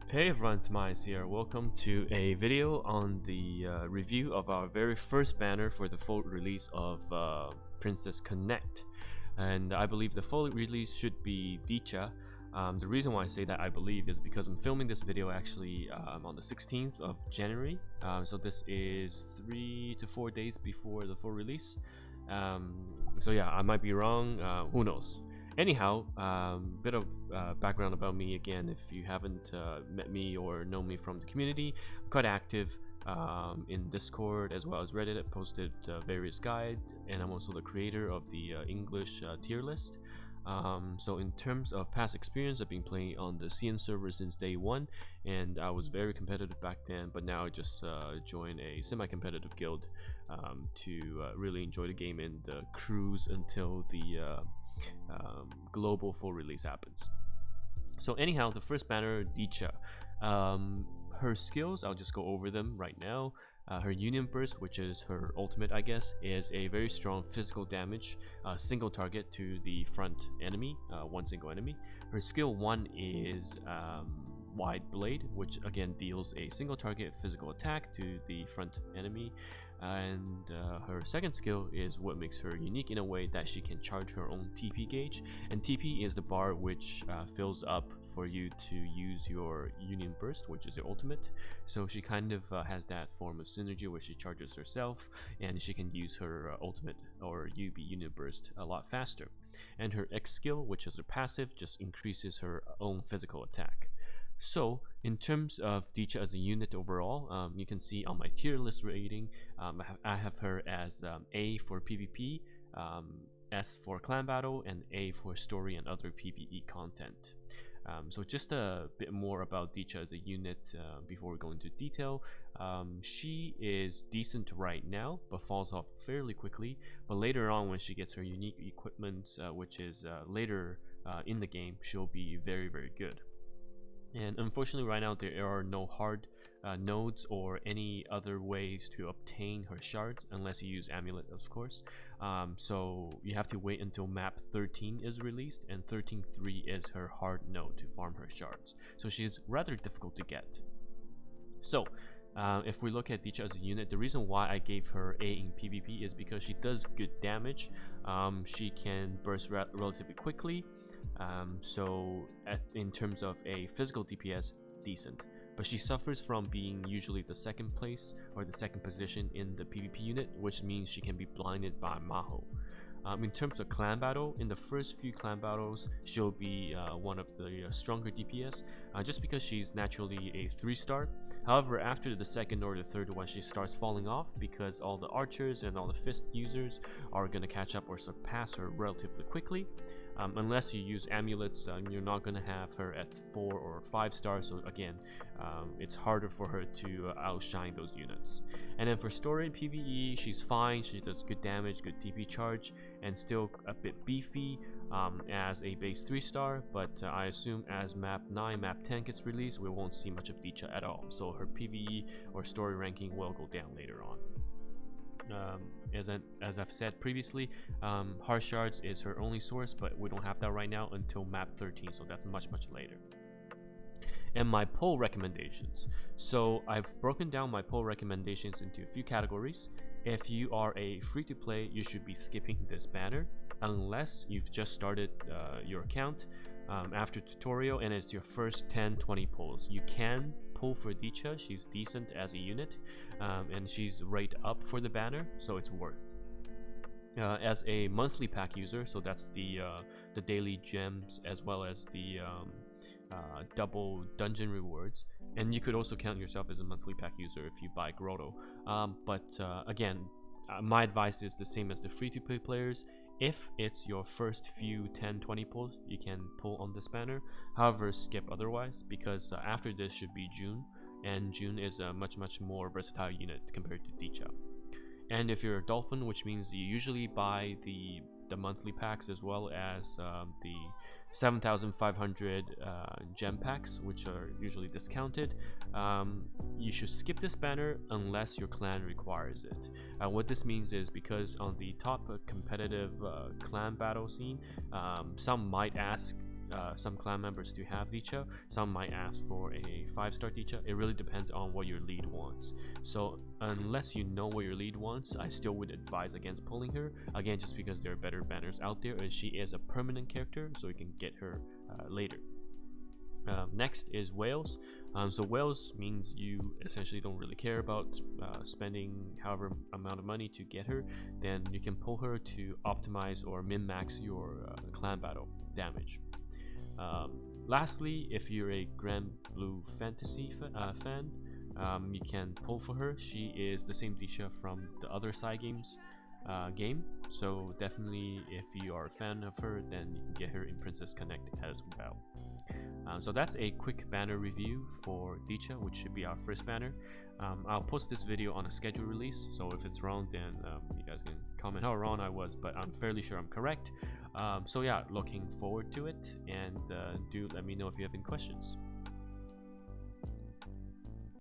Hey everyone, TimaeuSS here. Welcome to a video on the review of our very first banner for the full release of Princess Connect. And I believe the full release should be Djeeta. The reason why I say that I believe is because I'm filming this video actually on the 16th of January. So this is 3 to 4 days before the full release. So yeah, I might be wrong, who knows. Anyhow, bit of background about me again. If you haven't met me or know me from the community, I'm quite active in Discord as well as Reddit. I posted various guides, and I'm also the creator of the English tier list. So in terms of past experience, I've been playing on the CN server since day one, and I was very competitive back then, but now I just joined a semi-competitive guild to really enjoy the game and cruise until the global full release happens. So anyhow, the first banner, Djeeta, her skills, I'll just go over them right now. Her Union Burst, which is her ultimate I guess, is a very strong physical damage, single target to the front enemy, one single enemy. Her skill 1 is Wide Blade, which again deals a single target physical attack to the front enemy. And her second skill is what makes her unique in a way that she can charge her own TP gauge, and TP is the bar which fills up for you to use your Union Burst, which is your ultimate. So she kind of has that form of synergy where she charges herself and she can use her ultimate or UB Union Burst a lot faster. And her X skill, which is her passive, just increases her own physical attack. So in terms of Djeeta as a unit overall, you can see on my tier list rating, I have her as A for PvP, S for clan battle, and A for story and other PvE content. So just a bit more about Djeeta as a unit before we go into detail. She is decent right now, but falls off fairly quickly. But later on, when she gets her unique equipment, which is later in the game, she'll be very, very good. And unfortunately right now there are no hard nodes or any other ways to obtain her shards unless you use amulet, of course. So you have to wait until map 13 is released, and 13.3 is her hard node to farm her shards. So she's rather difficult to get. So if we look at Djeeta as a unit, the reason why I gave her A in PvP is because she does good damage. She can burst relatively quickly. So in terms of a physical DPS, decent, but she suffers from being usually the second place or the second position in the PvP unit, which means she can be blinded by Maho. In terms of clan battle, in the first few clan battles, she'll be one of the stronger DPS, just because she's naturally a 3-star. However, after the second or the third one, she starts falling off because all the archers and all the fist users are going to catch up or surpass her relatively quickly. Unless you use amulets, you're not going to have her at 4 or 5 stars, so again, it's harder for her to outshine those units. And then for story and PvE, she's fine. She does good damage, good TP charge, and still a bit beefy as a base 3-star, but I assume as map 9, map 10 gets released, we won't see much of Djeeta at all, so her PvE or story ranking will go down later on. As I've said previously, hard shards is her only source, but we don't have that right now until map 13, so that's much later. And my poll recommendations. So I've broken down my poll recommendations into a few categories. If you are a free-to-play, you should be skipping this banner unless you've just started your account after tutorial and it's your first 10-20 polls. You can pull for Djeeta. She's decent as a unit, and she's right up for the banner, so it's worth. As a monthly pack user, so that's the daily gems as well as the double dungeon rewards, and you could also count yourself as a monthly pack user if you buy Grotto. But again, my advice is the same as the free-to-play players. If it's your first few 10-20 pulls, you can pull on this banner. However, skip otherwise, because after this should be June, and June is a much more versatile unit compared to Djeeta. And if you're a Dolphin, which means you usually buy the monthly packs as well as the 7,500 gem packs, which are usually discounted, you should skip this banner unless your clan requires it. What this means is, because on the top competitive clan battle scene, some might ask some clan members to have Djeeta. Some might ask for a 5-star Djeeta. It really depends on what your lead wants. So unless you know what your lead wants, I still would advise against pulling her. Again, just because there are better banners out there, and she is a permanent character, so you can get her later. Next is whales. So whales means you essentially don't really care about spending however amount of money to get her. Then you can pull her to optimize or min-max your clan battle damage. Lastly, if you're a Grand Blue Fantasy fan, you can pull for her. She is the same Djeeta from the other side games game, so definitely if you are a fan of her, then you can get her in Princess Connect as well. So that's a quick banner review for Djeeta, which should be our first banner. I'll post this video on a scheduled release, so if it's wrong, then you guys can comment how wrong I was, but I'm fairly sure I'm correct. So yeah, looking forward to it, and do let me know if you have any questions.